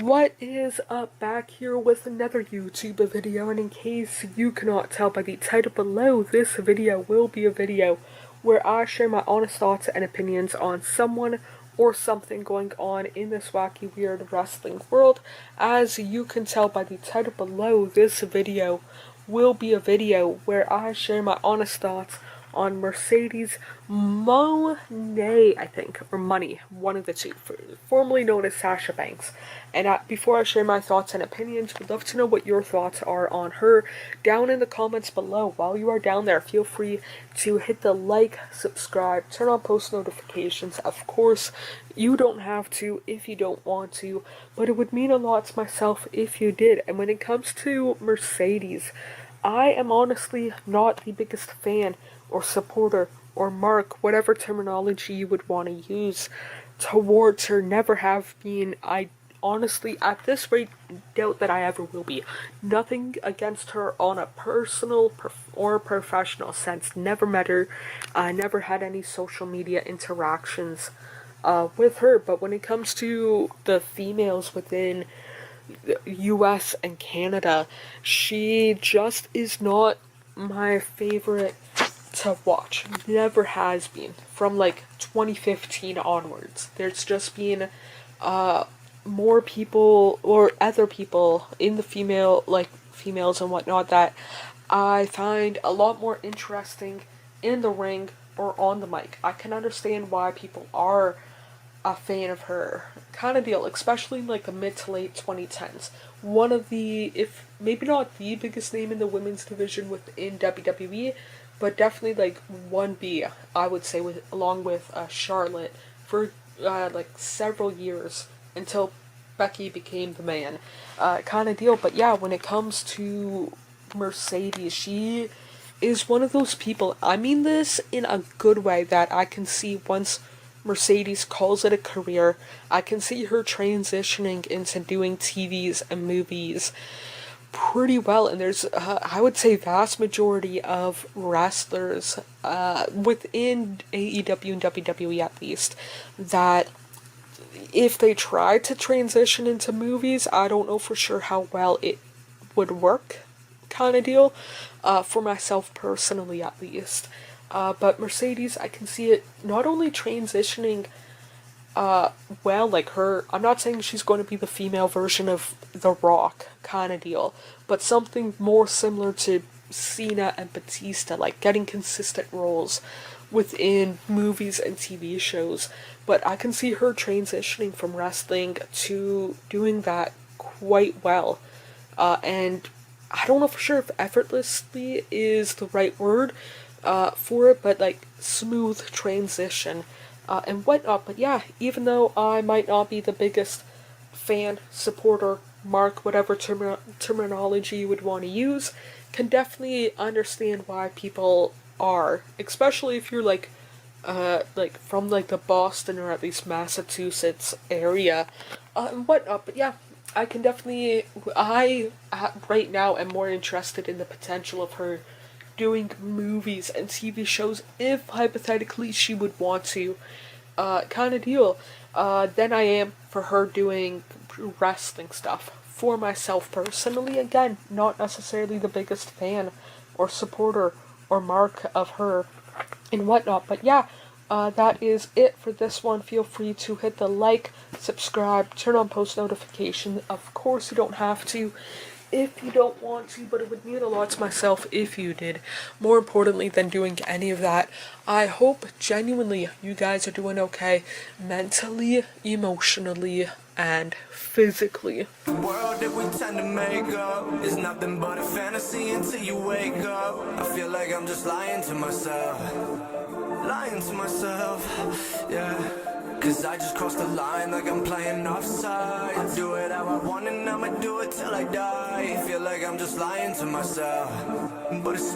What is up? Back here with another YouTube video, and in case you cannot tell by the title below, this video will be a video where I share my honest thoughts and opinions on someone or something going on in this wacky, weird wrestling world. As you can tell by the title below, this video will be a video where I share my honest thoughts on Mercedes Moné, I think, or Money, one of the two, formerly known as Sasha Banks. And before I share my thoughts and opinions, would love to know what your thoughts are on her down in the comments below. While you are down there, feel free to hit the like, subscribe, turn on post notifications. Of course, you don't have to if you don't want to, but it would mean a lot to myself if you did. And when it comes to Mercedes, I am honestly not the biggest fan or supporter or mark, whatever terminology you would want to use, towards her. Never have been. I honestly, at this rate, doubt that I ever will be. Nothing against her on a personal or professional sense. Never met her. I never had any social media interactions with her. But when it comes to the females within the US and Canada, she just is not my favorite to watch. Never has been. From like 2015 onwards, there's just been more people or other people in the females and whatnot that I find a lot more interesting in the ring or on the mic. I can understand why people are a fan of her kind of deal, especially in like the mid to late 2010s. One of the, if maybe not the biggest name in the women's division within WWE, but definitely like 1B, I would say, along with Charlotte for like several years until Becky became the man, kind of deal. But yeah, when it comes to Mercedes, she is one of those people, I mean this in a good way, that I can see once Mercedes calls it a career, I can see her transitioning into doing TVs and movies pretty well. And there's I would say vast majority of wrestlers within AEW and WWE at least, that if they tried to transition into movies, I don't know for sure how well it would work, kind of deal, for myself personally at least. But Mercedes, I can see it not only transitioning well, like her, I'm not saying she's going to be the female version of The Rock kind of deal, but something more similar to Cena and Batista, like getting consistent roles within movies and TV shows. But I can see her transitioning from wrestling to doing that quite well. And I don't know for sure if effortlessly is the right word for it, but like smooth transition and whatnot. But yeah, even though I might not be the biggest fan, supporter, mark, whatever terminology you would want to use, can definitely understand why people are, especially if you're like from like the Boston or at least Massachusetts area and whatnot. But yeah, I can definitely, right now am more interested in the potential of her doing movies and TV shows, if hypothetically she would want to, kind of deal, than I am for her doing wrestling stuff. For myself personally, again, not necessarily the biggest fan or supporter or mark of her and whatnot. But yeah, that is it for this one. Feel free to hit the like, subscribe, turn on post notifications. Of course, you don't have to if you don't want to, but it would mean a lot to myself if you did. More importantly than doing any of that, I hope genuinely you guys are doing okay mentally, emotionally, and physically. The world that we tend to make up is nothing but a fantasy until you wake up. I feel like I'm just lying to myself, yeah. Cause I just crossed the line like I'm playing offside. Do it how I want and I'ma do it till I die. Feel like I'm just lying to myself, but it's